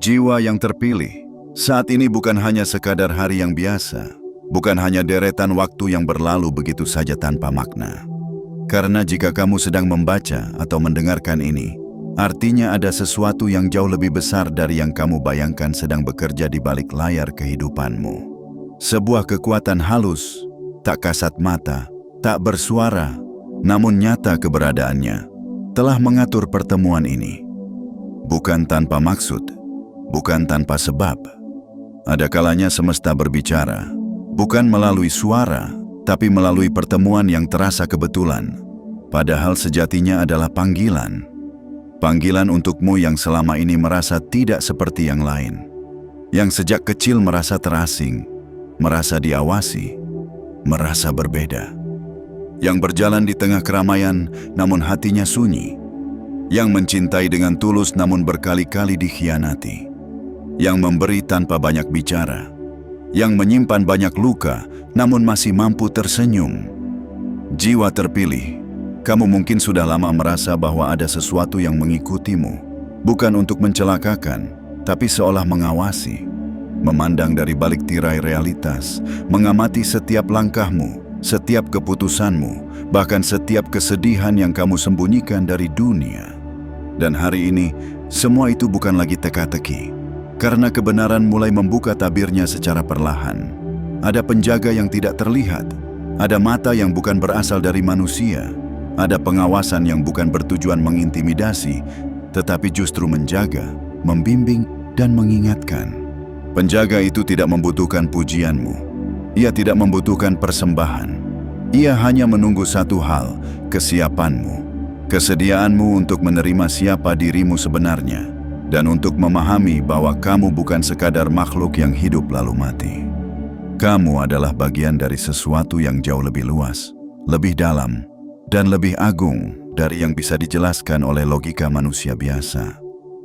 Jiwa yang terpilih, saat ini bukan hanya sekadar hari yang biasa, bukan hanya deretan waktu yang berlalu begitu saja tanpa makna. Karena jika kamu sedang membaca atau mendengarkan ini, artinya ada sesuatu yang jauh lebih besar dari yang kamu bayangkan sedang bekerja di balik layar kehidupanmu. Sebuah kekuatan halus, tak kasat mata, tak bersuara, namun nyata keberadaannya, telah mengatur pertemuan ini. Bukan tanpa maksud, bukan tanpa sebab. Ada kalanya semesta berbicara, bukan melalui suara, tapi melalui pertemuan yang terasa kebetulan. Padahal sejatinya adalah panggilan. Panggilan untukmu yang selama ini merasa tidak seperti yang lain. Yang sejak kecil merasa terasing, merasa diawasi, merasa berbeda. Yang berjalan di tengah keramaian, namun hatinya sunyi. Yang mencintai dengan tulus namun berkali-kali dikhianati. Yang memberi tanpa banyak bicara, yang menyimpan banyak luka, namun masih mampu tersenyum. Jiwa terpilih, kamu mungkin sudah lama merasa bahwa ada sesuatu yang mengikutimu, bukan untuk mencelakakan, tapi seolah mengawasi, memandang dari balik tirai realitas, mengamati setiap langkahmu, setiap keputusanmu, bahkan setiap kesedihan yang kamu sembunyikan dari dunia. Dan hari ini, semua itu bukan lagi teka-teki. Karena kebenaran mulai membuka tabirnya secara perlahan. Ada penjaga yang tidak terlihat. Ada mata yang bukan berasal dari manusia. Ada pengawasan yang bukan bertujuan mengintimidasi, tetapi justru menjaga, membimbing, dan mengingatkan. Penjaga itu tidak membutuhkan pujianmu. Ia tidak membutuhkan persembahan. Ia hanya menunggu satu hal, kesiapanmu. Kesediaanmu untuk menerima siapa dirimu sebenarnya. Dan untuk memahami bahwa kamu bukan sekadar makhluk yang hidup lalu mati. Kamu adalah bagian dari sesuatu yang jauh lebih luas, lebih dalam, dan lebih agung dari yang bisa dijelaskan oleh logika manusia biasa.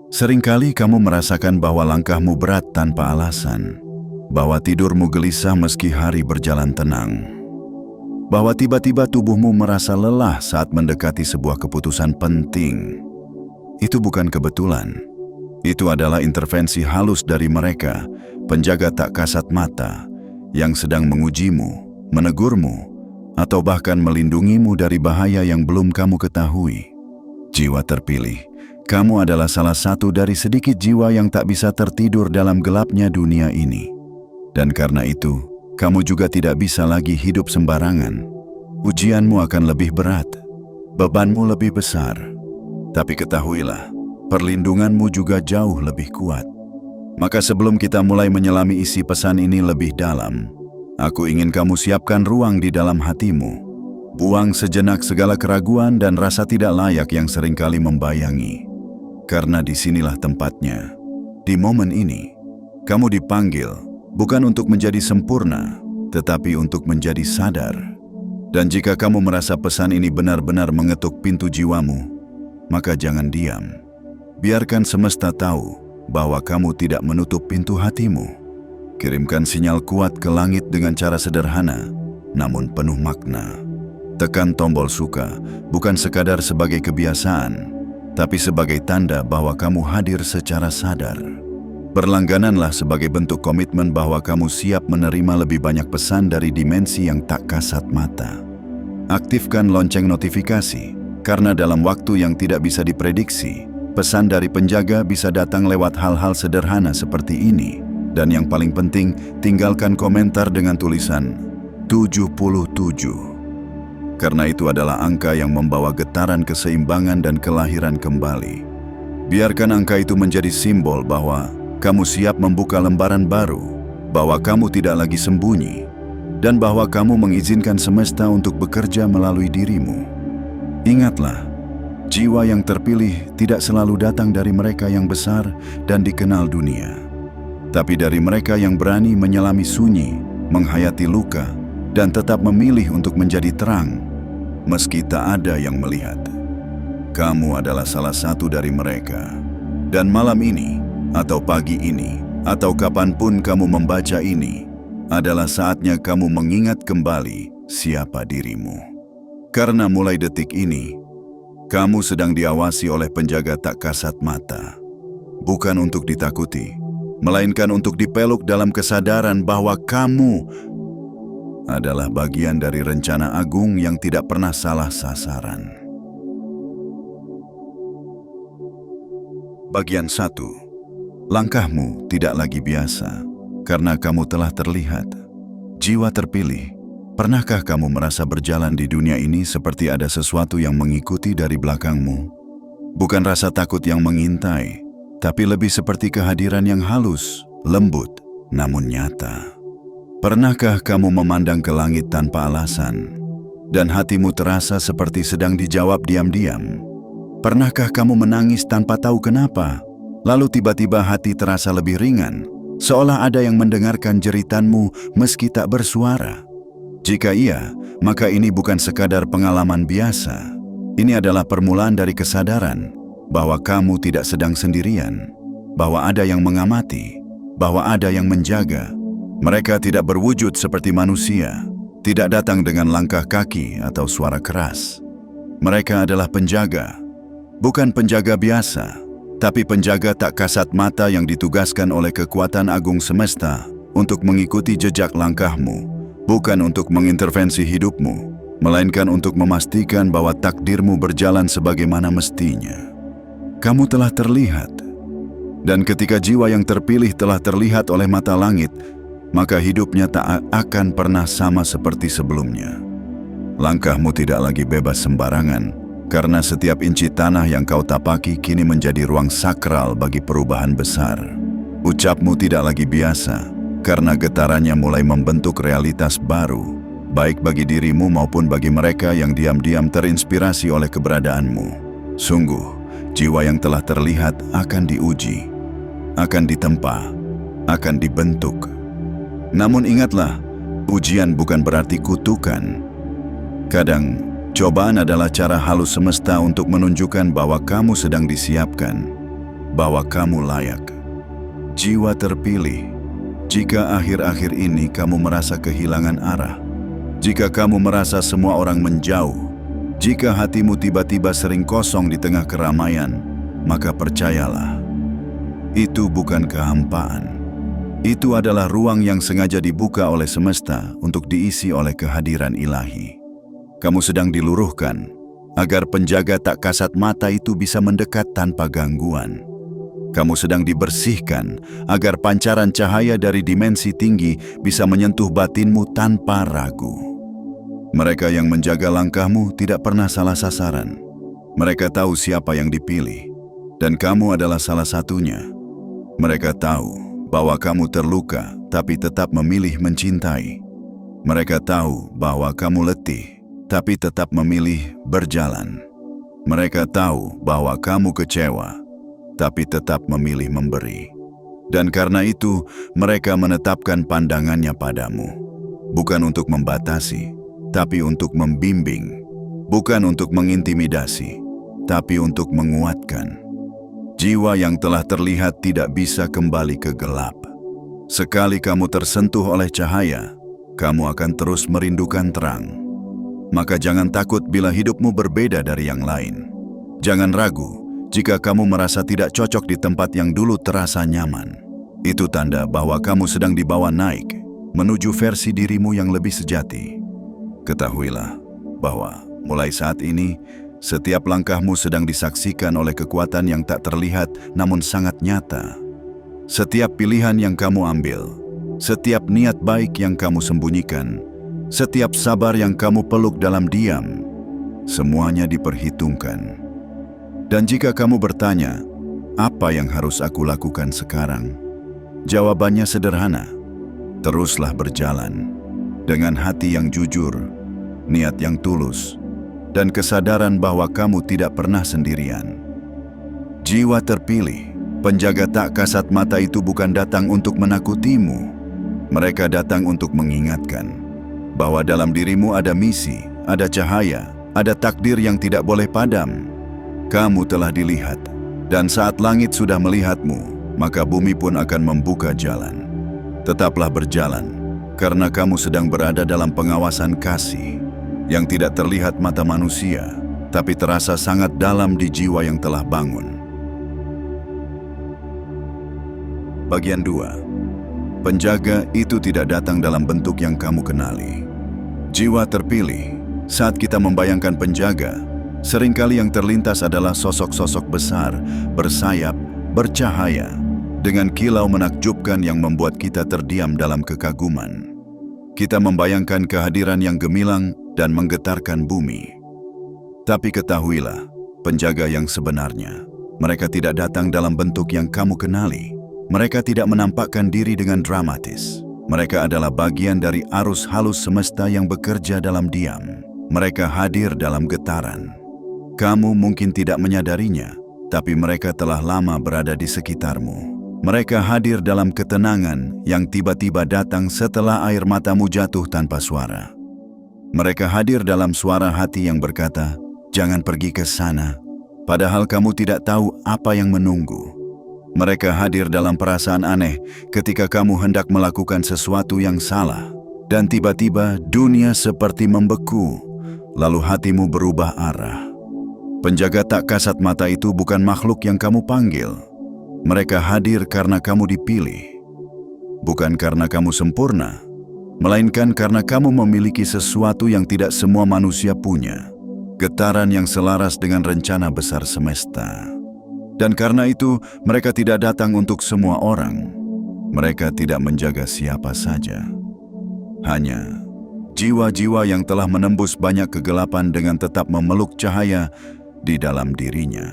Seringkali kamu merasakan bahwa langkahmu berat tanpa alasan, bahwa tidurmu gelisah meski hari berjalan tenang, bahwa tiba-tiba tubuhmu merasa lelah saat mendekati sebuah keputusan penting. Itu bukan kebetulan. Itu adalah intervensi halus dari mereka, penjaga tak kasat mata, yang sedang mengujimu, menegurmu, atau bahkan melindungimu dari bahaya yang belum kamu ketahui. Jiwa terpilih, kamu adalah salah satu dari sedikit jiwa yang tak bisa tertidur dalam gelapnya dunia ini. Dan karena itu, kamu juga tidak bisa lagi hidup sembarangan. Ujianmu akan lebih berat, bebanmu lebih besar. Tapi ketahuilah, perlindunganmu juga jauh lebih kuat. Maka sebelum kita mulai menyelami isi pesan ini lebih dalam, aku ingin kamu siapkan ruang di dalam hatimu. Buang sejenak segala keraguan dan rasa tidak layak yang seringkali membayangi. Karena disinilah tempatnya. Di momen ini, kamu dipanggil bukan untuk menjadi sempurna, tetapi untuk menjadi sadar. Dan jika kamu merasa pesan ini benar-benar mengetuk pintu jiwamu, maka jangan diam. Biarkan semesta tahu bahwa kamu tidak menutup pintu hatimu. Kirimkan sinyal kuat ke langit dengan cara sederhana, namun penuh makna. Tekan tombol suka, bukan sekadar sebagai kebiasaan, tapi sebagai tanda bahwa kamu hadir secara sadar. Berlanggananlah sebagai bentuk komitmen bahwa kamu siap menerima lebih banyak pesan dari dimensi yang tak kasat mata. Aktifkan lonceng notifikasi, karena dalam waktu yang tidak bisa diprediksi, pesan dari penjaga bisa datang lewat hal-hal sederhana seperti ini. Dan yang paling penting, tinggalkan komentar dengan tulisan 77. Karena itu adalah angka yang membawa getaran keseimbangan dan kelahiran kembali. Biarkan angka itu menjadi simbol bahwa kamu siap membuka lembaran baru, bahwa kamu tidak lagi sembunyi, dan bahwa kamu mengizinkan semesta untuk bekerja melalui dirimu. Ingatlah, jiwa yang terpilih tidak selalu datang dari mereka yang besar dan dikenal dunia, tapi dari mereka yang berani menyelami sunyi, menghayati luka, dan tetap memilih untuk menjadi terang, meski tak ada yang melihat. Kamu adalah salah satu dari mereka. Dan malam ini, atau pagi ini, atau kapanpun kamu membaca ini, adalah saatnya kamu mengingat kembali siapa dirimu. Karena mulai detik ini, kamu sedang diawasi oleh penjaga tak kasat mata. bukan untuk ditakuti, melainkan untuk dipeluk dalam kesadaran bahwa kamu adalah bagian dari rencana agung yang tidak pernah salah sasaran. Bagian 1. Langkahmu tidak lagi biasa, karena kamu telah terlihat. Jiwa terpilih, pernahkah kamu merasa berjalan di dunia ini seperti ada sesuatu yang mengikuti dari belakangmu? Bukan rasa takut yang mengintai, tapi lebih seperti kehadiran yang halus, lembut, namun nyata. Pernahkah kamu memandang ke langit tanpa alasan, dan hatimu terasa seperti sedang dijawab diam-diam? Pernahkah kamu menangis tanpa tahu kenapa, lalu tiba-tiba hati terasa lebih ringan, seolah ada yang mendengarkan jeritanmu meski tak bersuara? Jika iya, maka ini bukan sekadar pengalaman biasa. Ini adalah permulaan dari kesadaran bahwa kamu tidak sedang sendirian, bahwa ada yang mengamati, bahwa ada yang menjaga. Mereka tidak berwujud seperti manusia, tidak datang dengan langkah kaki atau suara keras. Mereka adalah penjaga, bukan penjaga biasa, tapi penjaga tak kasat mata yang ditugaskan oleh kekuatan agung semesta untuk mengikuti jejak langkahmu, bukan untuk mengintervensi hidupmu, melainkan untuk memastikan bahwa takdirmu berjalan sebagaimana mestinya. Kamu telah terlihat, dan ketika jiwa yang terpilih telah terlihat oleh mata langit, maka hidupnya tak akan pernah sama seperti sebelumnya. Langkahmu tidak lagi bebas sembarangan, karena setiap inci tanah yang kau tapaki kini menjadi ruang sakral bagi perubahan besar. Ucapmu tidak lagi biasa, karena getarannya mulai membentuk realitas baru, baik bagi dirimu maupun bagi mereka yang diam-diam terinspirasi oleh keberadaanmu. Sungguh, jiwa yang telah terlihat akan diuji, akan ditempa, akan dibentuk. Namun ingatlah, ujian bukan berarti kutukan. Kadang, cobaan adalah cara halus semesta untuk menunjukkan bahwa kamu sedang disiapkan, bahwa kamu layak. Jiwa terpilih, jika akhir-akhir ini kamu merasa kehilangan arah, jika kamu merasa semua orang menjauh, jika hatimu tiba-tiba sering kosong di tengah keramaian, maka percayalah, itu bukan kehampaan. Itu adalah ruang yang sengaja dibuka oleh semesta untuk diisi oleh kehadiran ilahi. Kamu sedang diluruhkan agar penjaga tak kasat mata itu bisa mendekat tanpa gangguan. Kamu sedang dibersihkan agar pancaran cahaya dari dimensi tinggi bisa menyentuh batinmu tanpa ragu. Mereka yang menjaga langkahmu tidak pernah salah sasaran. Mereka tahu siapa yang dipilih, dan kamu adalah salah satunya. Mereka tahu bahwa kamu terluka tapi tetap memilih mencintai. Mereka tahu bahwa kamu letih tapi tetap memilih berjalan. Mereka tahu bahwa kamu kecewa tapi tetap memilih memberi. Dan karena itu, mereka menetapkan pandangannya padamu, bukan untuk membatasi, tapi untuk membimbing, bukan untuk mengintimidasi, tapi untuk menguatkan. Jiwa yang telah terlihat tidak bisa kembali ke gelap. Sekali kamu tersentuh oleh cahaya, kamu akan terus merindukan terang. Maka jangan takut bila hidupmu berbeda dari yang lain. Jangan ragu jika kamu merasa tidak cocok di tempat yang dulu terasa nyaman. Itu tanda bahwa kamu sedang dibawa naik menuju versi dirimu yang lebih sejati. Ketahuilah bahwa mulai saat ini, setiap langkahmu sedang disaksikan oleh kekuatan yang tak terlihat namun sangat nyata. Setiap pilihan yang kamu ambil, setiap niat baik yang kamu sembunyikan, setiap sabar yang kamu peluk dalam diam, semuanya diperhitungkan. Dan jika kamu bertanya, apa yang harus aku lakukan sekarang? Jawabannya sederhana, teruslah berjalan dengan hati yang jujur, niat yang tulus, dan kesadaran bahwa kamu tidak pernah sendirian. Jiwa terpilih, penjaga tak kasat mata itu bukan datang untuk menakutimu. Mereka datang untuk mengingatkan bahwa dalam dirimu ada misi, ada cahaya, ada takdir yang tidak boleh padam. Kamu telah dilihat, dan saat langit sudah melihatmu, maka bumi pun akan membuka jalan. Tetaplah berjalan, karena kamu sedang berada dalam pengawasan kasih yang tidak terlihat mata manusia, tapi terasa sangat dalam di jiwa yang telah bangun. Bagian 2. Penjaga itu tidak datang dalam bentuk yang kamu kenali. Jiwa terpilih. Saat kita membayangkan penjaga, seringkali yang terlintas adalah sosok-sosok besar, bersayap, bercahaya, dengan kilau menakjubkan yang membuat kita terdiam dalam kekaguman. Kita membayangkan kehadiran yang gemilang dan menggetarkan bumi. Tapi ketahuilah, penjaga yang sebenarnya, mereka tidak datang dalam bentuk yang kamu kenali. Mereka tidak menampakkan diri dengan dramatis. Mereka adalah bagian dari arus halus semesta yang bekerja dalam diam. Mereka hadir dalam getaran. Kamu mungkin tidak menyadarinya, tapi mereka telah lama berada di sekitarmu. Mereka hadir dalam ketenangan yang tiba-tiba datang setelah air matamu jatuh tanpa suara. Mereka hadir dalam suara hati yang berkata, "Jangan pergi ke sana," padahal kamu tidak tahu apa yang menunggu. Mereka hadir dalam perasaan aneh ketika kamu hendak melakukan sesuatu yang salah, dan tiba-tiba dunia seperti membeku, lalu hatimu berubah arah. Penjaga tak kasat mata itu bukan makhluk yang kamu panggil. Mereka hadir karena kamu dipilih, bukan karena kamu sempurna, melainkan karena kamu memiliki sesuatu yang tidak semua manusia punya, getaran yang selaras dengan rencana besar semesta. Dan karena itu, mereka tidak datang untuk semua orang. Mereka tidak menjaga siapa saja. Hanya jiwa-jiwa yang telah menembus banyak kegelapan dengan tetap memeluk cahaya di dalam dirinya,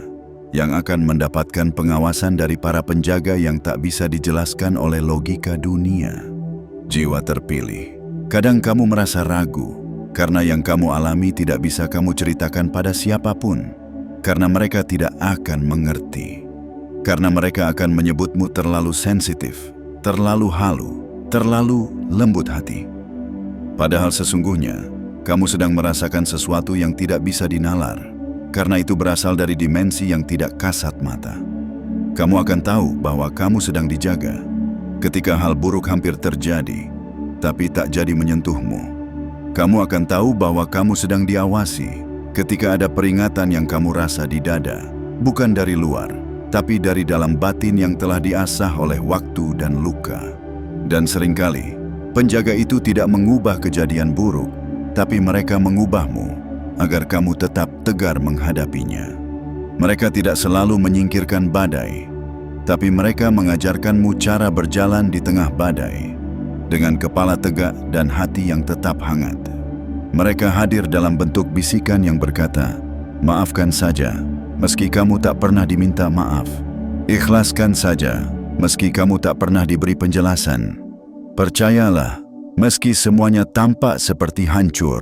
yang akan mendapatkan pengawasan dari para penjaga yang tak bisa dijelaskan oleh logika dunia. Jiwa terpilih. Kadang kamu merasa ragu, karena yang kamu alami tidak bisa kamu ceritakan pada siapapun. Karena mereka tidak akan mengerti. Karena mereka akan menyebutmu terlalu sensitif, terlalu halu, terlalu lembut hati. Padahal sesungguhnya, kamu sedang merasakan sesuatu yang tidak bisa dinalar, karena itu berasal dari dimensi yang tidak kasat mata. Kamu akan tahu bahwa kamu sedang dijaga, ketika hal buruk hampir terjadi, tapi tak jadi menyentuhmu. Kamu akan tahu bahwa kamu sedang diawasi, ketika ada peringatan yang kamu rasa di dada, bukan dari luar, tapi dari dalam batin yang telah diasah oleh waktu dan luka. Dan seringkali, penjaga itu tidak mengubah kejadian buruk, tapi mereka mengubahmu, agar kamu tetap tegar menghadapinya. Mereka tidak selalu menyingkirkan badai, tapi mereka mengajarkanmu cara berjalan di tengah badai, dengan kepala tegak dan hati yang tetap hangat. Mereka hadir dalam bentuk bisikan yang berkata, "Maafkan saja, meski kamu tak pernah diminta maaf. Ikhlaskan saja, meski kamu tak pernah diberi penjelasan. Percayalah, meski semuanya tampak seperti hancur.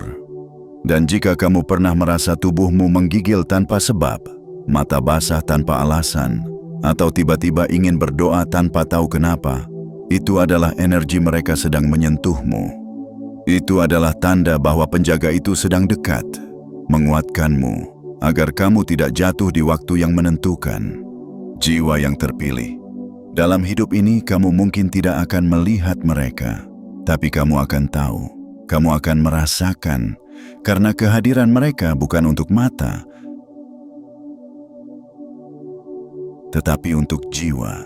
Dan jika kamu pernah merasa tubuhmu menggigil tanpa sebab, mata basah tanpa alasan, atau tiba-tiba ingin berdoa tanpa tahu kenapa, itu adalah energi mereka sedang menyentuhmu. Itu adalah tanda bahwa penjaga itu sedang dekat, menguatkanmu, agar kamu tidak jatuh di waktu yang menentukan." Jiwa yang terpilih. Dalam hidup ini kamu mungkin tidak akan melihat mereka, tapi kamu akan tahu, kamu akan merasakan, karena kehadiran mereka bukan untuk mata, tetapi untuk jiwa.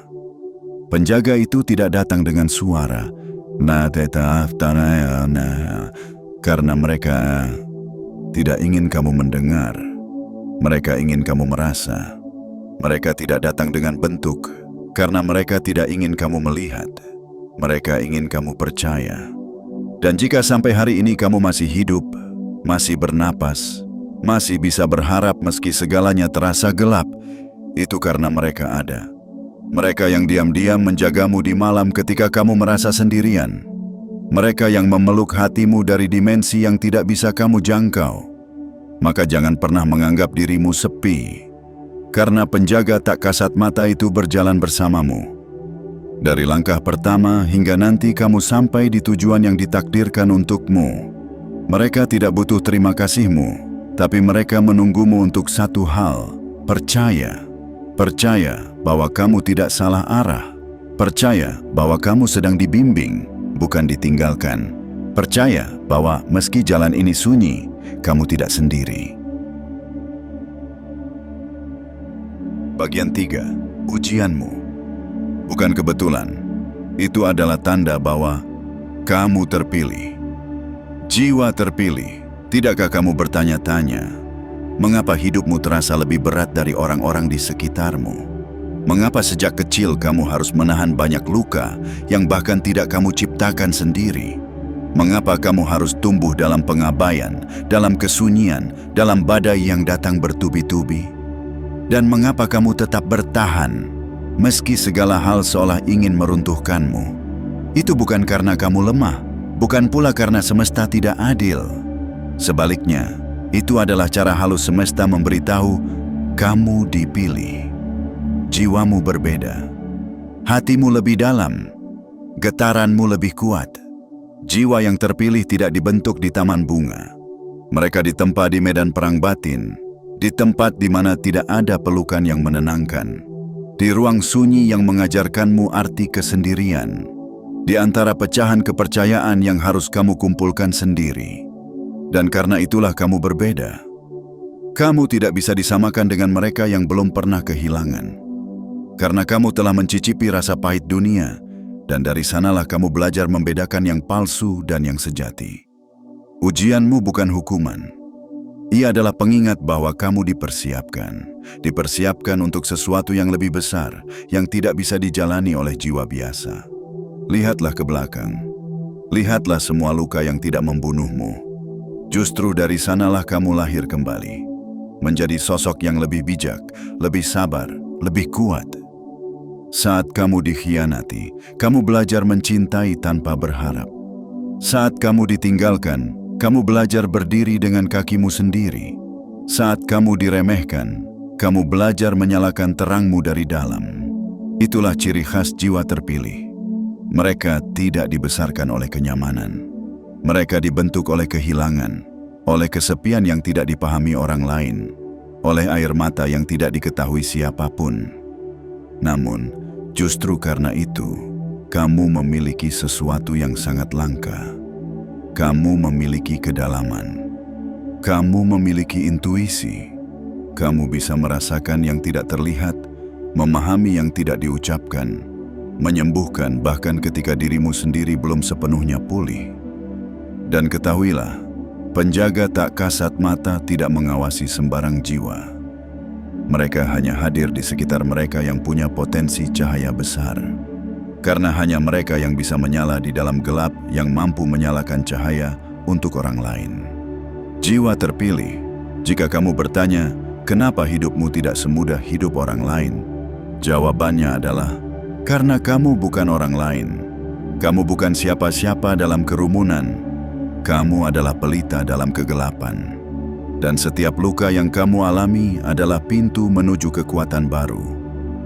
Penjaga itu tidak datang dengan suara, karena mereka tidak ingin kamu mendengar. Mereka ingin kamu merasa. Mereka tidak datang dengan bentuk, karena mereka tidak ingin kamu melihat. Mereka ingin kamu percaya. Dan jika sampai hari ini kamu masih hidup, masih bernapas, masih bisa berharap meski segalanya terasa gelap, itu karena mereka ada. Mereka yang diam-diam menjagamu di malam ketika kamu merasa sendirian. Mereka yang memeluk hatimu dari dimensi yang tidak bisa kamu jangkau. Maka jangan pernah menganggap dirimu sepi, karena penjaga tak kasat mata itu berjalan bersamamu. Dari langkah pertama hingga nanti kamu sampai di tujuan yang ditakdirkan untukmu. Mereka tidak butuh terima kasihmu, tapi mereka menunggumu untuk satu hal: percaya. Percaya bahwa kamu tidak salah arah. Percaya bahwa kamu sedang dibimbing, bukan ditinggalkan. Percaya bahwa meski jalan ini sunyi, kamu tidak sendiri. Bagian 3. Ujianmu. bukan kebetulan. Itu adalah tanda bahwa kamu terpilih. Jiwa terpilih. Tidakkah kamu bertanya-tanya, mengapa hidupmu terasa lebih berat dari orang-orang di sekitarmu? Mengapa sejak kecil kamu harus menahan banyak luka yang bahkan tidak kamu ciptakan sendiri? Mengapa kamu harus tumbuh dalam pengabaian, dalam kesunyian, dalam badai yang datang bertubi-tubi? Dan mengapa kamu tetap bertahan, meski segala hal seolah ingin meruntuhkanmu? Itu bukan karena kamu lemah, bukan pula karena semesta tidak adil. Sebaliknya, itu adalah cara halus semesta memberitahu kamu dipilih. Jiwamu berbeda, hatimu lebih dalam, getaranmu lebih kuat. Jiwa yang terpilih tidak dibentuk di taman bunga. Mereka ditempa di medan perang batin, di tempat di mana tidak ada pelukan yang menenangkan, di ruang sunyi yang mengajarkanmu arti kesendirian, di antara pecahan kepercayaan yang harus kamu kumpulkan sendiri. Dan karena itulah kamu berbeda. Kamu tidak bisa disamakan dengan mereka yang belum pernah kehilangan. Karena kamu telah mencicipi rasa pahit dunia, dan dari sanalah kamu belajar membedakan yang palsu dan yang sejati. Ujianmu bukan hukuman. Ia adalah pengingat bahwa kamu dipersiapkan untuk sesuatu yang lebih besar, yang tidak bisa dijalani oleh jiwa biasa. Lihatlah ke belakang. Lihatlah semua luka yang tidak membunuhmu. Justru dari sanalah kamu lahir kembali, menjadi sosok yang lebih bijak, lebih sabar, lebih kuat. Saat kamu dikhianati, kamu belajar mencintai tanpa berharap. Saat kamu ditinggalkan, kamu belajar berdiri dengan kakimu sendiri. Saat kamu diremehkan, kamu belajar menyalakan terangmu dari dalam. Itulah ciri khas jiwa terpilih. Mereka tidak dibesarkan oleh kenyamanan. Mereka dibentuk oleh kehilangan, oleh kesepian yang tidak dipahami orang lain, oleh air mata yang tidak diketahui siapapun. Namun, justru karena itu, kamu memiliki sesuatu yang sangat langka. Kamu memiliki kedalaman. Kamu memiliki intuisi. Kamu bisa merasakan yang tidak terlihat, memahami yang tidak diucapkan, menyembuhkan bahkan ketika dirimu sendiri belum sepenuhnya pulih. Dan ketahuilah, penjaga tak kasat mata tidak mengawasi sembarang jiwa. Mereka hanya hadir di sekitar mereka yang punya potensi cahaya besar. Karena hanya mereka yang bisa menyala di dalam gelap yang mampu menyalakan cahaya untuk orang lain. Jiwa terpilih, jika kamu bertanya, kenapa hidupmu tidak semudah hidup orang lain? Jawabannya adalah, karena kamu bukan orang lain. Kamu bukan siapa-siapa dalam kerumunan. Kamu adalah pelita dalam kegelapan. Dan setiap luka yang kamu alami adalah pintu menuju kekuatan baru.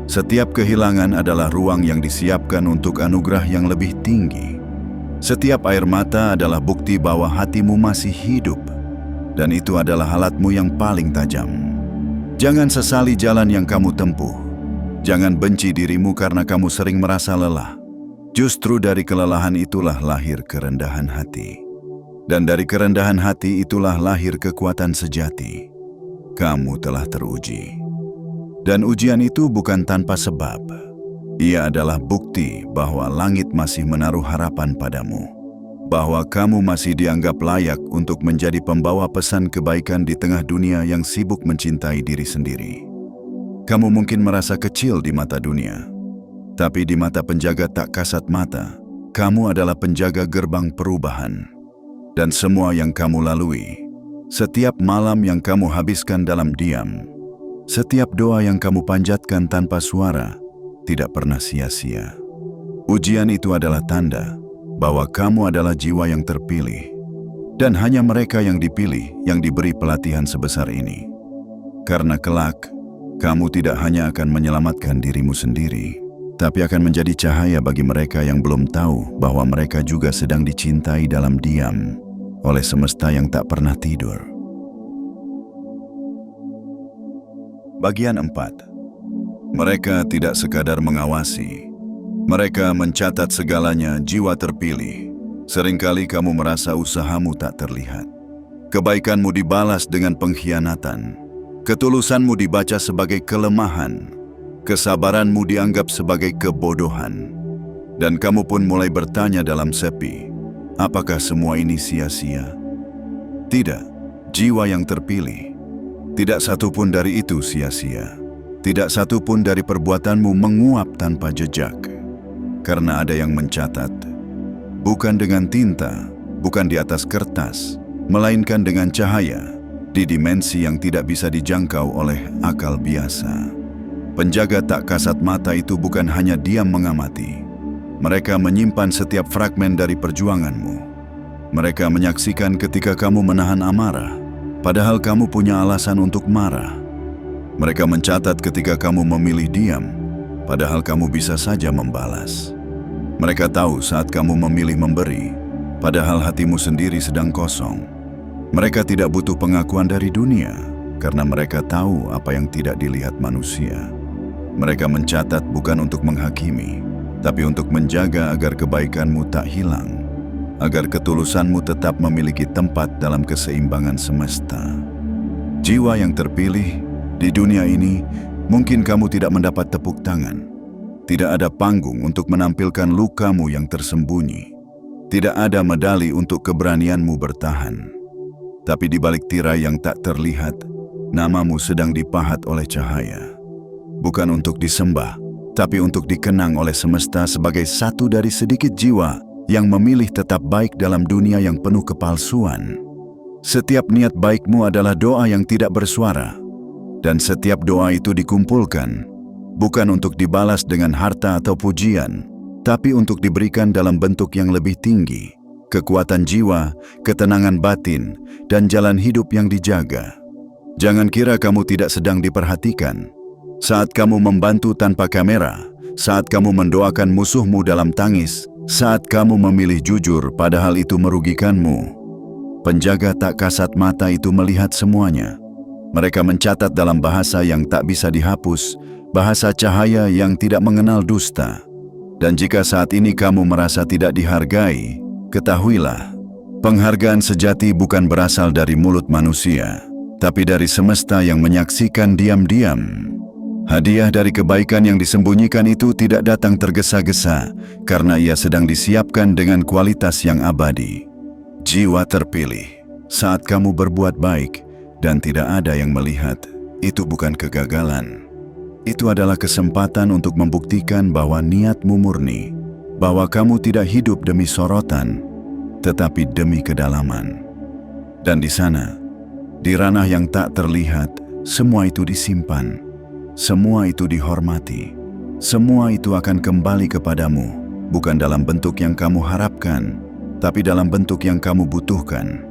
Setiap kehilangan adalah ruang yang disiapkan untuk anugerah yang lebih tinggi. Setiap air mata adalah bukti bahwa hatimu masih hidup. Dan itu adalah alatmu yang paling tajam. Jangan sesali jalan yang kamu tempuh. Jangan benci dirimu karena kamu sering merasa lelah. Justru dari kelelahan itulah lahir kerendahan hati. Dan dari kerendahan hati itulah lahir kekuatan sejati. Kamu telah teruji. Dan ujian itu bukan tanpa sebab. Ia adalah bukti bahwa langit masih menaruh harapan padamu. Bahwa kamu masih dianggap layak untuk menjadi pembawa pesan kebaikan di tengah dunia yang sibuk mencintai diri sendiri. Kamu mungkin merasa kecil di mata dunia. Tapi di mata penjaga tak kasat mata, kamu adalah penjaga gerbang perubahan. Dan semua yang kamu lalui, setiap malam yang kamu habiskan dalam diam, setiap doa yang kamu panjatkan tanpa suara, tidak pernah sia-sia. Ujian itu adalah tanda bahwa kamu adalah jiwa yang terpilih. Dan hanya mereka yang dipilih yang diberi pelatihan sebesar ini. Karena kelak, kamu tidak hanya akan menyelamatkan dirimu sendiri, tapi akan menjadi cahaya bagi mereka yang belum tahu bahwa mereka juga sedang dicintai dalam diam oleh semesta yang tak pernah tidur. Bagian 4. Mereka tidak sekadar mengawasi. Mereka mencatat segalanya. Jiwa terpilih. Seringkali kamu merasa usahamu tak terlihat. Kebaikanmu dibalas dengan pengkhianatan. Ketulusanmu dibaca sebagai kelemahan. Kesabaranmu dianggap sebagai kebodohan. Dan kamu pun mulai bertanya dalam sepi, apakah semua ini sia-sia? Tidak, jiwa yang terpilih. Tidak satu pun dari itu sia-sia. Tidak satu pun dari perbuatanmu menguap tanpa jejak. Karena ada yang mencatat. Bukan dengan tinta, bukan di atas kertas, melainkan dengan cahaya, di dimensi yang tidak bisa dijangkau oleh akal biasa. Penjaga tak kasat mata itu bukan hanya diam mengamati. Mereka menyimpan setiap fragmen dari perjuanganmu. Mereka menyaksikan ketika kamu menahan amarah, padahal kamu punya alasan untuk marah. Mereka mencatat ketika kamu memilih diam, padahal kamu bisa saja membalas. Mereka tahu saat kamu memilih memberi, padahal hatimu sendiri sedang kosong. Mereka tidak butuh pengakuan dari dunia, karena mereka tahu apa yang tidak dilihat manusia. Mereka mencatat bukan untuk menghakimi, tapi untuk menjaga agar kebaikanmu tak hilang, agar ketulusanmu tetap memiliki tempat dalam keseimbangan semesta. Jiwa yang terpilih, di dunia ini, mungkin kamu tidak mendapat tepuk tangan. Tidak ada panggung untuk menampilkan lukamu yang tersembunyi. Tidak ada medali untuk keberanianmu bertahan. Tapi di balik tirai yang tak terlihat, namamu sedang dipahat oleh cahaya. Bukan untuk disembah, tapi untuk dikenang oleh semesta sebagai satu dari sedikit jiwa yang memilih tetap baik dalam dunia yang penuh kepalsuan. Setiap niat baikmu adalah doa yang tidak bersuara, dan setiap doa itu dikumpulkan, bukan untuk dibalas dengan harta atau pujian, tapi untuk diberikan dalam bentuk yang lebih tinggi, kekuatan jiwa, ketenangan batin, dan jalan hidup yang dijaga. Jangan kira kamu tidak sedang diperhatikan. Saat kamu membantu tanpa kamera, saat kamu mendoakan musuhmu dalam tangis, saat kamu memilih jujur padahal itu merugikanmu. Penjaga tak kasat mata itu melihat semuanya. Mereka mencatat dalam bahasa yang tak bisa dihapus, bahasa cahaya yang tidak mengenal dusta. Dan jika saat ini kamu merasa tidak dihargai, ketahuilah, penghargaan sejati bukan berasal dari mulut manusia, tapi dari semesta yang menyaksikan diam-diam. Hadiah dari kebaikan yang disembunyikan itu tidak datang tergesa-gesa, karena ia sedang disiapkan dengan kualitas yang abadi. Jiwa terpilih, saat kamu berbuat baik dan tidak ada yang melihat, itu bukan kegagalan. Itu adalah kesempatan untuk membuktikan bahwa niatmu murni, bahwa kamu tidak hidup demi sorotan, tetapi demi kedalaman. Dan di sana, di ranah yang tak terlihat, semua itu disimpan. Semua itu dihormati. Semua itu akan kembali kepadamu, bukan dalam bentuk yang kamu harapkan, tapi dalam bentuk yang kamu butuhkan.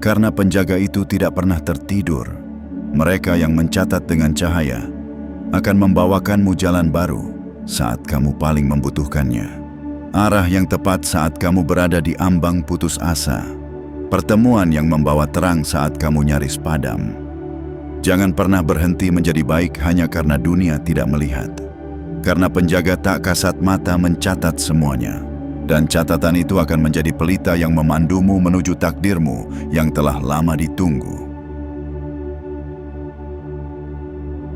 Karena penjaga itu tidak pernah tertidur. Mereka yang mencatat dengan cahaya akan membawakanmu jalan baru saat kamu paling membutuhkannya. Arah yang tepat saat kamu berada di ambang putus asa. Pertemuan yang membawa terang saat kamu nyaris padam. Jangan pernah berhenti menjadi baik hanya karena dunia tidak melihat. Karena penjaga tak kasat mata mencatat semuanya. Dan catatan itu akan menjadi pelita yang memandumu menuju takdirmu yang telah lama ditunggu.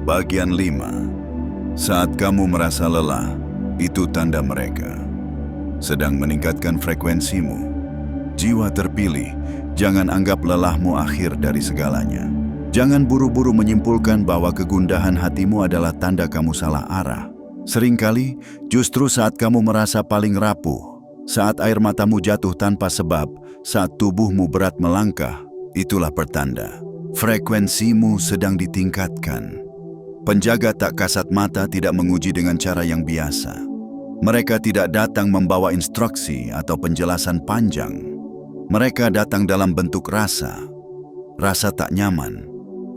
Bagian 5. Saat kamu merasa lelah, itu tanda mereka sedang meningkatkan frekuensimu. Jiwa terpilih, jangan anggap lelahmu akhir dari segalanya. Jangan buru-buru menyimpulkan bahwa kegundahan hatimu adalah tanda kamu salah arah. Seringkali, justru saat kamu merasa paling rapuh, saat air matamu jatuh tanpa sebab, saat tubuhmu berat melangkah, itulah pertanda. Frekuensimu sedang ditingkatkan. Penjaga tak kasat mata tidak menguji dengan cara yang biasa. Mereka tidak datang membawa instruksi atau penjelasan panjang. Mereka datang dalam bentuk rasa. Rasa tak nyaman.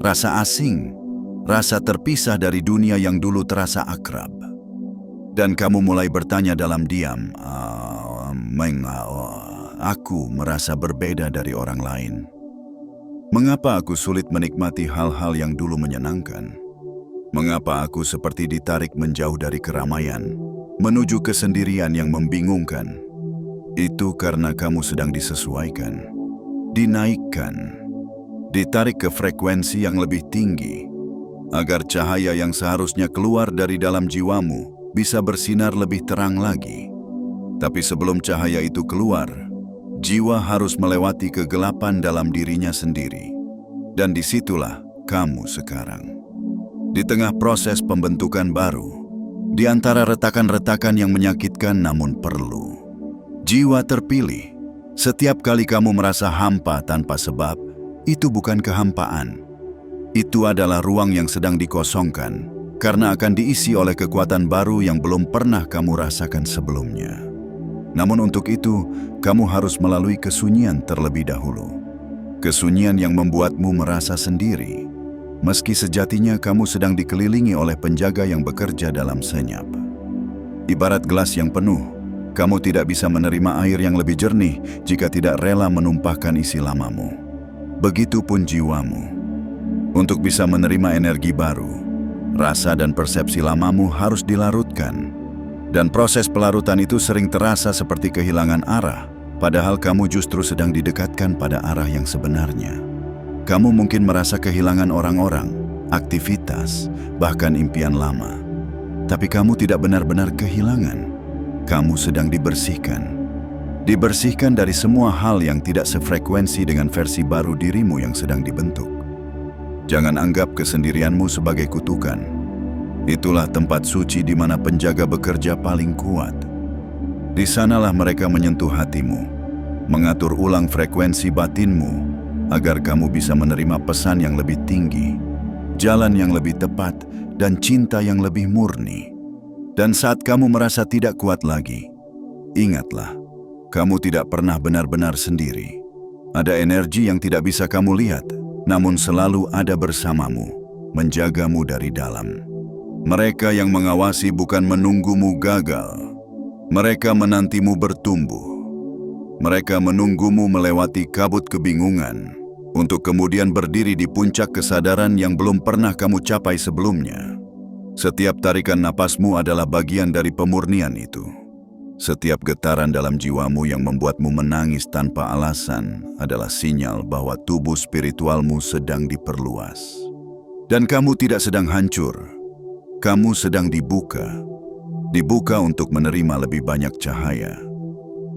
Rasa asing, rasa terpisah dari dunia yang dulu terasa akrab. Dan kamu mulai bertanya dalam diam, aku merasa berbeda dari orang lain. Mengapa aku sulit menikmati hal-hal yang dulu menyenangkan? Mengapa aku seperti ditarik menjauh dari keramaian, menuju kesendirian yang membingungkan? Itu karena kamu sedang disesuaikan, dinaikkan, ditarik ke frekuensi yang lebih tinggi. agar cahaya yang seharusnya keluar dari dalam jiwamu bisa bersinar lebih terang lagi. Tapi sebelum cahaya itu keluar, jiwa harus melewati kegelapan dalam dirinya sendiri. Dan disitulah kamu sekarang. Di tengah proses pembentukan baru, di antara retakan-retakan yang menyakitkan namun perlu. Jiwa terpilih. Setiap kali kamu merasa hampa tanpa sebab, itu bukan kehampaan. Itu adalah ruang yang sedang dikosongkan, karena akan diisi oleh kekuatan baru yang belum pernah kamu rasakan sebelumnya. Namun untuk itu, kamu harus melalui kesunyian terlebih dahulu. Kesunyian yang membuatmu merasa sendiri, meski sejatinya kamu sedang dikelilingi oleh penjaga yang bekerja dalam senyap. Ibarat gelas yang penuh, kamu tidak bisa menerima air yang lebih jernih jika tidak rela menumpahkan isi lamamu. Begitupun jiwamu. Untuk bisa menerima energi baru, rasa dan persepsi lamamu harus dilarutkan. Dan proses pelarutan itu sering terasa seperti kehilangan arah, padahal kamu justru sedang didekatkan pada arah yang sebenarnya. Kamu mungkin merasa kehilangan orang-orang, aktivitas, bahkan impian lama. Tapi kamu tidak benar-benar kehilangan. Kamu sedang dibersihkan. Dibersihkan dari semua hal yang tidak sefrekuensi dengan versi baru dirimu yang sedang dibentuk. Jangan anggap kesendirianmu sebagai kutukan. Itulah tempat suci di mana penjaga bekerja paling kuat. Di sanalah mereka menyentuh hatimu, mengatur ulang frekuensi batinmu, agar kamu bisa menerima pesan yang lebih tinggi, jalan yang lebih tepat, dan cinta yang lebih murni. Dan saat kamu merasa tidak kuat lagi, ingatlah, kamu tidak pernah benar-benar sendiri. Ada energi yang tidak bisa kamu lihat, namun selalu ada bersamamu, menjagamu dari dalam. Mereka yang mengawasi bukan menunggumu gagal. Mereka menantimu bertumbuh. Mereka menunggumu melewati kabut kebingungan, untuk kemudian berdiri di puncak kesadaran yang belum pernah kamu capai sebelumnya. Setiap tarikan napasmu adalah bagian dari pemurnian itu. Setiap getaran dalam jiwamu yang membuatmu menangis tanpa alasan adalah sinyal bahwa tubuh spiritualmu sedang diperluas. Dan kamu tidak sedang hancur. Kamu sedang dibuka untuk menerima lebih banyak cahaya.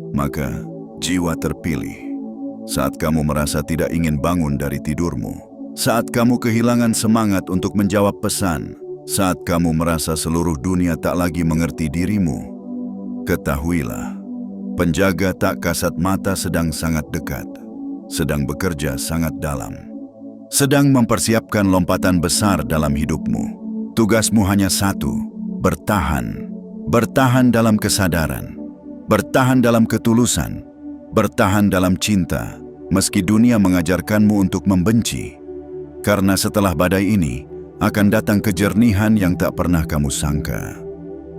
Maka, jiwa terpilih. Saat kamu merasa tidak ingin bangun dari tidurmu, saat kamu kehilangan semangat untuk menjawab pesan, saat kamu merasa seluruh dunia tak lagi mengerti dirimu, ketahuilah, penjaga tak kasat mata sedang sangat dekat, sedang bekerja sangat dalam, sedang mempersiapkan lompatan besar dalam hidupmu. Tugasmu hanya satu, bertahan. Bertahan dalam kesadaran, bertahan dalam ketulusan, bertahan dalam cinta, meski dunia mengajarkanmu untuk membenci. Karena setelah badai ini, akan datang kejernihan yang tak pernah kamu sangka.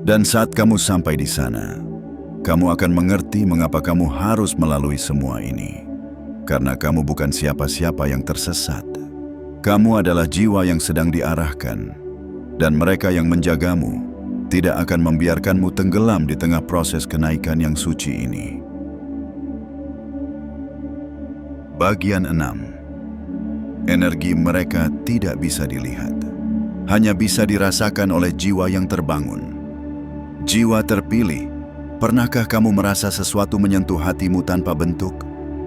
Dan saat kamu sampai di sana, kamu akan mengerti mengapa kamu harus melalui semua ini. Karena kamu bukan siapa-siapa yang tersesat. Kamu adalah jiwa yang sedang diarahkan. Dan mereka yang menjagamu tidak akan membiarkanmu tenggelam di tengah proses kenaikan yang suci ini. Bagian 6. Energi mereka tidak bisa dilihat, hanya bisa dirasakan oleh jiwa yang terbangun. Jiwa terpilih, pernahkah kamu merasa sesuatu menyentuh hatimu tanpa bentuk?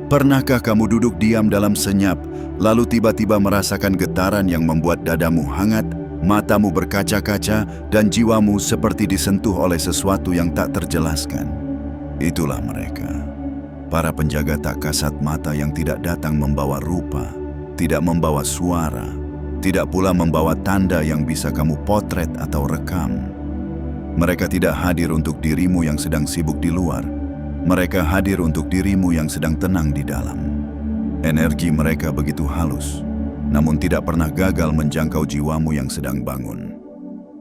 Pernahkah kamu duduk diam dalam senyap, lalu tiba-tiba merasakan getaran yang membuat dadamu hangat? Matamu berkaca-kaca dan jiwamu seperti disentuh oleh sesuatu yang tak terjelaskan. Itulah mereka, para penjaga tak kasat mata yang tidak datang membawa rupa, tidak membawa suara, tidak pula membawa tanda yang bisa kamu potret atau rekam. Mereka tidak hadir untuk dirimu yang sedang sibuk di luar. Mereka hadir untuk dirimu yang sedang tenang di dalam. Energi mereka begitu halus, namun tidak pernah gagal menjangkau jiwamu yang sedang bangun.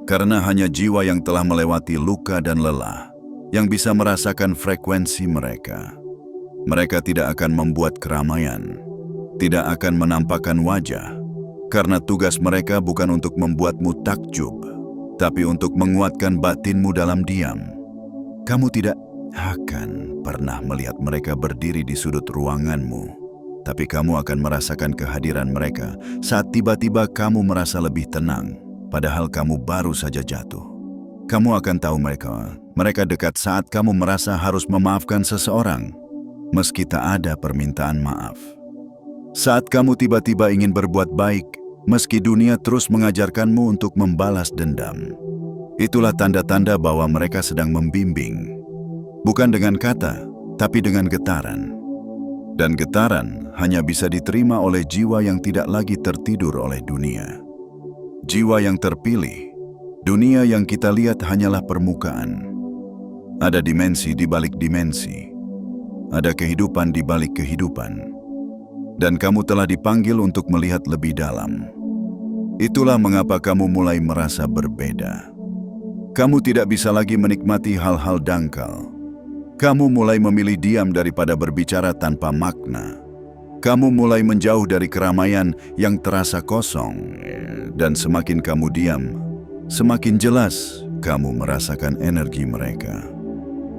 Karena hanya jiwa yang telah melewati luka dan lelah yang bisa merasakan frekuensi mereka. Mereka tidak akan membuat keramaian, tidak akan menampakkan wajah, karena tugas mereka bukan untuk membuatmu takjub, tapi untuk menguatkan batinmu dalam diam. Kamu tidak akan pernah melihat mereka berdiri di sudut ruanganmu, tapi kamu akan merasakan kehadiran mereka saat tiba-tiba kamu merasa lebih tenang, padahal kamu baru saja jatuh. Kamu akan tahu mereka dekat saat kamu merasa harus memaafkan seseorang, meski tak ada permintaan maaf. Saat kamu tiba-tiba ingin berbuat baik, meski dunia terus mengajarkanmu untuk membalas dendam. Itulah tanda-tanda bahwa mereka sedang membimbing. Bukan dengan kata, tapi dengan getaran. Dan getaran hanya bisa diterima oleh jiwa yang tidak lagi tertidur oleh dunia. Jiwa yang terpilih, dunia yang kita lihat hanyalah permukaan. Ada dimensi di balik dimensi. Ada kehidupan di balik kehidupan. Dan kamu telah dipanggil untuk melihat lebih dalam. Itulah mengapa kamu mulai merasa berbeda. Kamu tidak bisa lagi menikmati hal-hal dangkal. Kamu mulai memilih diam daripada berbicara tanpa makna. Kamu mulai menjauh dari keramaian yang terasa kosong. Dan semakin kamu diam, semakin jelas kamu merasakan energi mereka.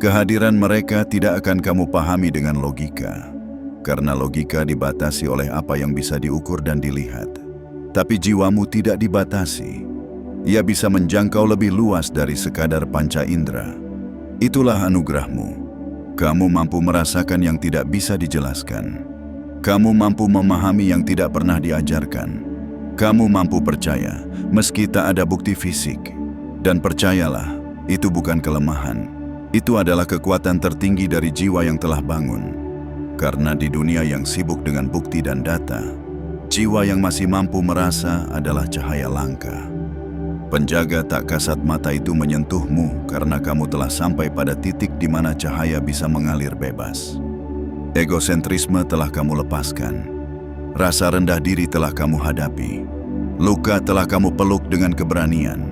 Kehadiran mereka tidak akan kamu pahami dengan logika. Karena logika dibatasi oleh apa yang bisa diukur dan dilihat. Tapi jiwamu tidak dibatasi. Ia bisa menjangkau lebih luas dari sekadar panca indera. Itulah anugerahmu. Kamu mampu merasakan yang tidak bisa dijelaskan. Kamu mampu memahami yang tidak pernah diajarkan. Kamu mampu percaya, meski tak ada bukti fisik. Dan percayalah, itu bukan kelemahan. Itu adalah kekuatan tertinggi dari jiwa yang telah bangun. Karena di dunia yang sibuk dengan bukti dan data, jiwa yang masih mampu merasa adalah cahaya langka. Penjaga tak kasat mata itu menyentuhmu karena kamu telah sampai pada titik di mana cahaya bisa mengalir bebas. Egosentrisme telah kamu lepaskan. Rasa rendah diri telah kamu hadapi. Luka telah kamu peluk dengan keberanian.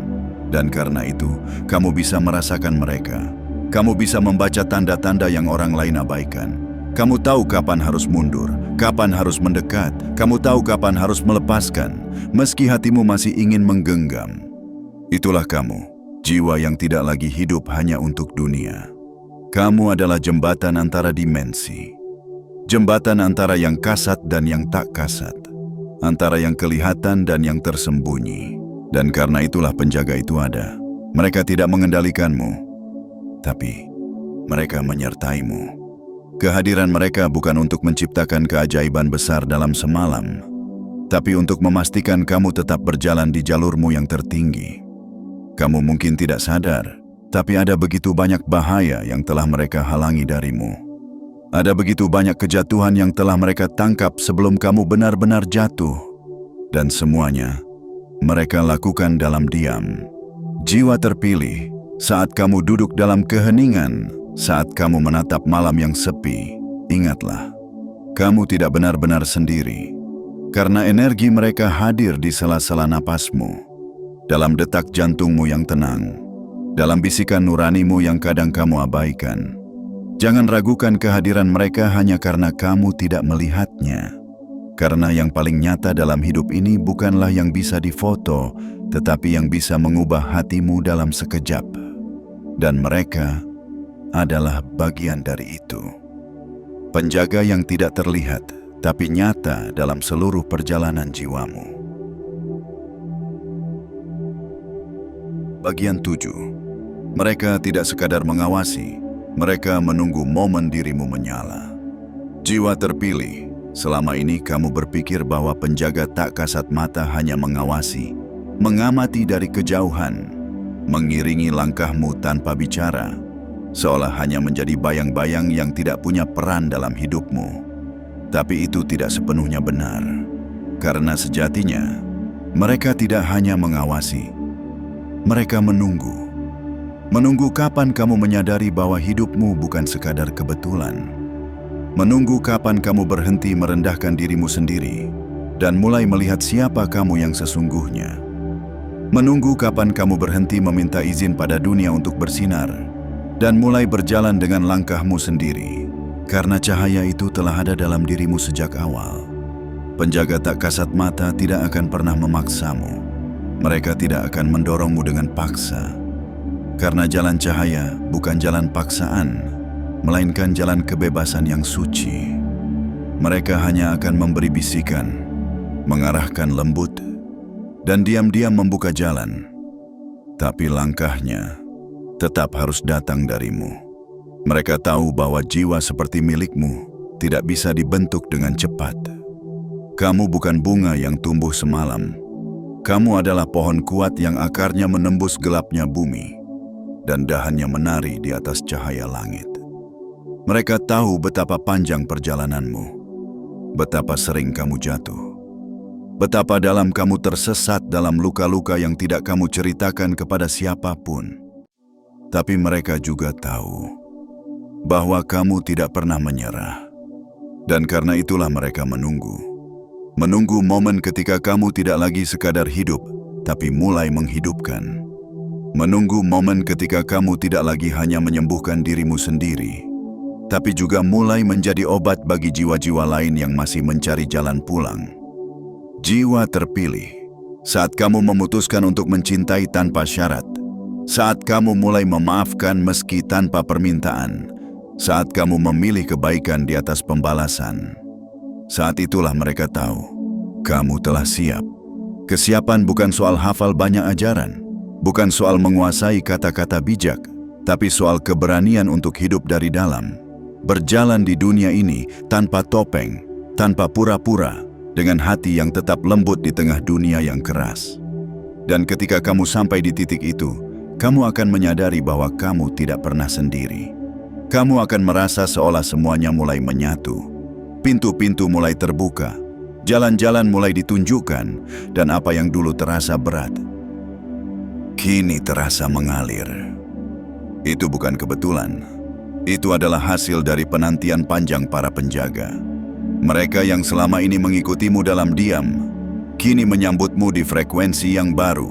Dan karena itu, kamu bisa merasakan mereka. Kamu bisa membaca tanda-tanda yang orang lain abaikan. Kamu tahu kapan harus mundur, kapan harus mendekat. Kamu tahu kapan harus melepaskan, meski hatimu masih ingin menggenggam. Itulah kamu, jiwa yang tidak lagi hidup hanya untuk dunia. Kamu adalah jembatan antara dimensi. Jembatan antara yang kasat dan yang tak kasat. Antara yang kelihatan dan yang tersembunyi. Dan karena itulah penjaga itu ada. Mereka tidak mengendalikanmu, tapi mereka menyertaimu. Kehadiran mereka bukan untuk menciptakan keajaiban besar dalam semalam, tapi untuk memastikan kamu tetap berjalan di jalurmu yang tertinggi. Kamu mungkin tidak sadar, tapi ada begitu banyak bahaya yang telah mereka halangi darimu. Ada begitu banyak kejatuhan yang telah mereka tangkap sebelum kamu benar-benar jatuh. Dan semuanya, mereka lakukan dalam diam. Jiwa terpilih, saat kamu duduk dalam keheningan, saat kamu menatap malam yang sepi, ingatlah, kamu tidak benar-benar sendiri. Karena energi mereka hadir di sela-sela napasmu, dalam detak jantungmu yang tenang, dalam bisikan nuranimu yang kadang kamu abaikan. Jangan ragukan kehadiran mereka hanya karena kamu tidak melihatnya. Karena yang paling nyata dalam hidup ini bukanlah yang bisa difoto, tetapi yang bisa mengubah hatimu dalam sekejap. Dan mereka adalah bagian dari itu. Penjaga yang tidak terlihat, tapi nyata dalam seluruh perjalanan jiwamu. Bagian 7. Mereka tidak sekadar mengawasi, mereka menunggu momen dirimu menyala. Jiwa terpilih, selama ini kamu berpikir bahwa penjaga tak kasat mata hanya mengawasi, mengamati dari kejauhan, mengiringi langkahmu tanpa bicara, seolah hanya menjadi bayang-bayang yang tidak punya peran dalam hidupmu. Tapi itu tidak sepenuhnya benar. Karena sejatinya, mereka tidak hanya mengawasi. Mereka menunggu. Menunggu kapan kamu menyadari bahwa hidupmu bukan sekadar kebetulan. Menunggu kapan kamu berhenti merendahkan dirimu sendiri dan mulai melihat siapa kamu yang sesungguhnya. Menunggu kapan kamu berhenti meminta izin pada dunia untuk bersinar dan mulai berjalan dengan langkahmu sendiri, karena cahaya itu telah ada dalam dirimu sejak awal. Penjaga tak kasat mata tidak akan pernah memaksamu. Mereka tidak akan mendorongmu dengan paksa. Karena jalan cahaya bukan jalan paksaan, melainkan jalan kebebasan yang suci. Mereka hanya akan memberi bisikan, mengarahkan lembut, dan diam-diam membuka jalan. Tapi langkahnya tetap harus datang darimu. Mereka tahu bahwa jiwa seperti milikmu tidak bisa dibentuk dengan cepat. Kamu bukan bunga yang tumbuh semalam. Kamu adalah pohon kuat yang akarnya menembus gelapnya bumi dan dahannya menari di atas cahaya langit. Mereka tahu betapa panjang perjalananmu, betapa sering kamu jatuh, betapa dalam kamu tersesat dalam luka-luka yang tidak kamu ceritakan kepada siapapun. Tapi mereka juga tahu bahwa kamu tidak pernah menyerah. Dan karena itulah mereka menunggu. Menunggu momen ketika kamu tidak lagi sekadar hidup, tapi mulai menghidupkan. Menunggu momen ketika kamu tidak lagi hanya menyembuhkan dirimu sendiri, tapi juga mulai menjadi obat bagi jiwa-jiwa lain yang masih mencari jalan pulang. Jiwa terpilih, saat kamu memutuskan untuk mencintai tanpa syarat, saat kamu mulai memaafkan meski tanpa permintaan, saat kamu memilih kebaikan di atas pembalasan. Saat itulah mereka tahu, kamu telah siap. Kesiapan bukan soal hafal banyak ajaran, bukan soal menguasai kata-kata bijak, tapi soal keberanian untuk hidup dari dalam. Berjalan di dunia ini tanpa topeng, tanpa pura-pura, dengan hati yang tetap lembut di tengah dunia yang keras. Dan ketika kamu sampai di titik itu, kamu akan menyadari bahwa kamu tidak pernah sendiri. Kamu akan merasa seolah semuanya mulai menyatu. Pintu-pintu mulai terbuka, jalan-jalan mulai ditunjukkan, dan apa yang dulu terasa berat, kini terasa mengalir. Itu bukan kebetulan. Itu adalah hasil dari penantian panjang para penjaga. Mereka yang selama ini mengikutimu dalam diam, kini menyambutmu di frekuensi yang baru,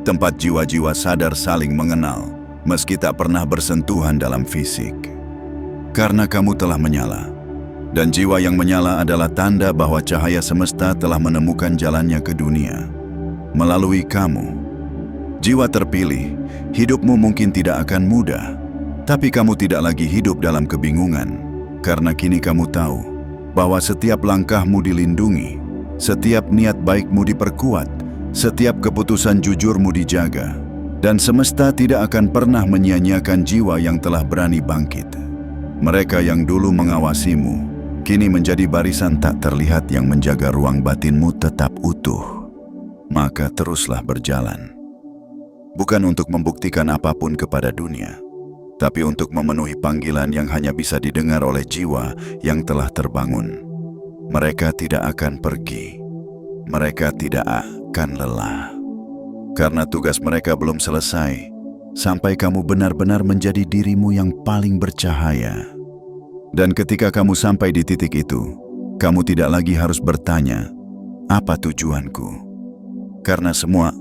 tempat jiwa-jiwa sadar saling mengenal, meski tak pernah bersentuhan dalam fisik. Karena kamu telah menyala. Dan jiwa yang menyala adalah tanda bahwa cahaya semesta telah menemukan jalannya ke dunia. Melalui kamu, jiwa terpilih, hidupmu mungkin tidak akan mudah, tapi kamu tidak lagi hidup dalam kebingungan, karena kini kamu tahu bahwa setiap langkahmu dilindungi, setiap niat baikmu diperkuat, setiap keputusan jujurmu dijaga, dan semesta tidak akan pernah menyia-nyiakan jiwa yang telah berani bangkit. Mereka yang dulu mengawasimu, kini menjadi barisan tak terlihat yang menjaga ruang batinmu tetap utuh. Maka teruslah berjalan. Bukan untuk membuktikan apapun kepada dunia, tapi untuk memenuhi panggilan yang hanya bisa didengar oleh jiwa yang telah terbangun. Mereka tidak akan pergi. Mereka tidak akan lelah. Karena tugas mereka belum selesai, sampai kamu benar-benar menjadi dirimu yang paling bercahaya. Dan ketika kamu sampai di titik itu, kamu tidak lagi harus bertanya, apa tujuanku? Karena semua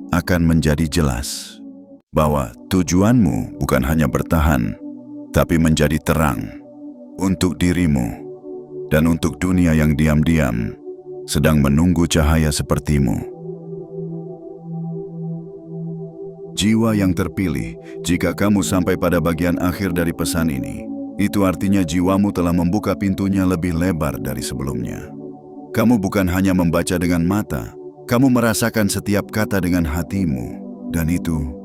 akan menjadi jelas bahwa tujuanmu bukan hanya bertahan, tapi menjadi terang untuk dirimu dan untuk dunia yang diam-diam sedang menunggu cahaya sepertimu. Jiwa yang terpilih, jika kamu sampai pada bagian akhir dari pesan ini, itu artinya jiwamu telah membuka pintunya lebih lebar dari sebelumnya. Kamu bukan hanya membaca dengan mata, kamu merasakan setiap kata dengan hatimu, dan itu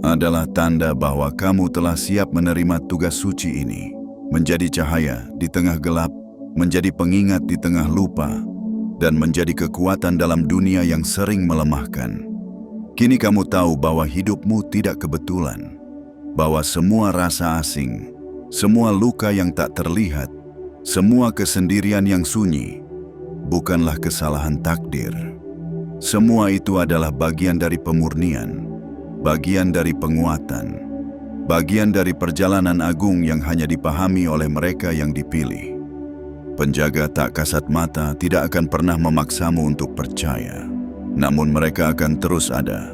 adalah tanda bahwa kamu telah siap menerima tugas suci ini, menjadi cahaya di tengah gelap, menjadi pengingat di tengah lupa, dan menjadi kekuatan dalam dunia yang sering melemahkan. Kini kamu tahu bahwa hidupmu tidak kebetulan, bahwa semua rasa asing, semua luka yang tak terlihat, semua kesendirian yang sunyi, bukanlah kesalahan takdir. Semua itu adalah bagian dari pemurnian, bagian dari penguatan, bagian dari perjalanan agung yang hanya dipahami oleh mereka yang dipilih. Penjaga tak kasat mata tidak akan pernah memaksamu untuk percaya, namun mereka akan terus ada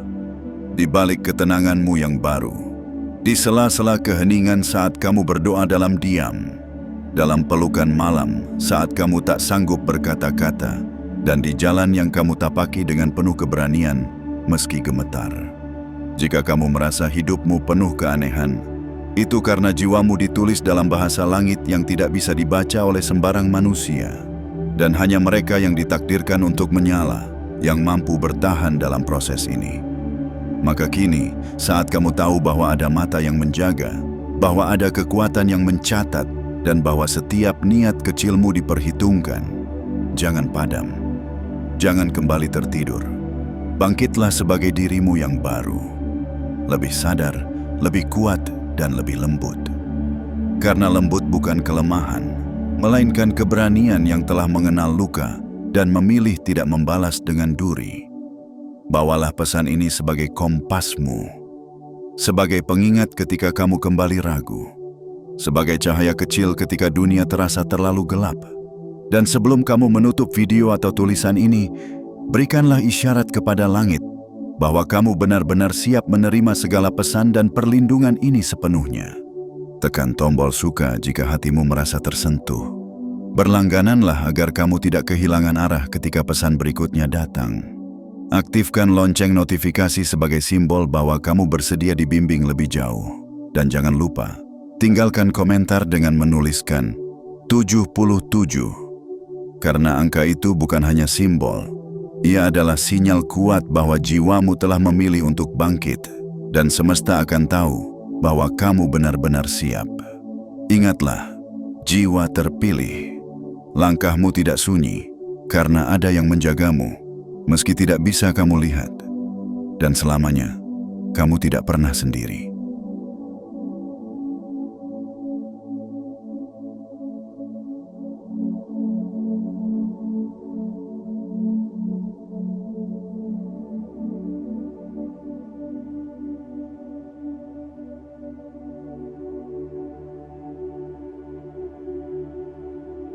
di balik ketenanganmu yang baru. Di sela-sela keheningan saat kamu berdoa dalam diam, dalam pelukan malam saat kamu tak sanggup berkata-kata, dan di jalan yang kamu tapaki dengan penuh keberanian meski gemetar. Jika kamu merasa hidupmu penuh keanehan, Itu karena jiwamu ditulis dalam bahasa langit yang tidak bisa dibaca oleh sembarang manusia. Dan hanya mereka yang ditakdirkan untuk menyala, yang mampu bertahan dalam proses ini. Maka kini, saat kamu tahu bahwa ada mata yang menjaga, bahwa ada kekuatan yang mencatat, dan bahwa setiap niat kecilmu diperhitungkan, jangan padam. Jangan kembali tertidur. Bangkitlah sebagai dirimu yang baru. Lebih sadar, lebih kuat, dan lebih lembut. Karena lembut bukan kelemahan, melainkan keberanian yang telah mengenal luka dan memilih tidak membalas dengan duri. Bawalah pesan ini sebagai kompasmu, sebagai pengingat ketika kamu kembali ragu, sebagai cahaya kecil ketika dunia terasa terlalu gelap. Dan sebelum kamu menutup video atau tulisan ini, berikanlah isyarat kepada langit bahwa kamu benar-benar siap menerima segala pesan dan perlindungan ini sepenuhnya. Tekan tombol suka jika hatimu merasa tersentuh. Berlanggananlah agar kamu tidak kehilangan arah ketika pesan berikutnya datang. Aktifkan lonceng notifikasi sebagai simbol bahwa kamu bersedia dibimbing lebih jauh. Dan jangan lupa, tinggalkan komentar dengan menuliskan 77. Karena angka itu bukan hanya simbol, ia adalah sinyal kuat bahwa jiwamu telah memilih untuk bangkit, dan semesta akan tahu bahwa kamu benar-benar siap. Ingatlah, jiwa terpilih. Langkahmu tidak sunyi, karena ada yang menjagamu, meski tidak bisa kamu lihat. Dan selamanya, kamu tidak pernah sendiri.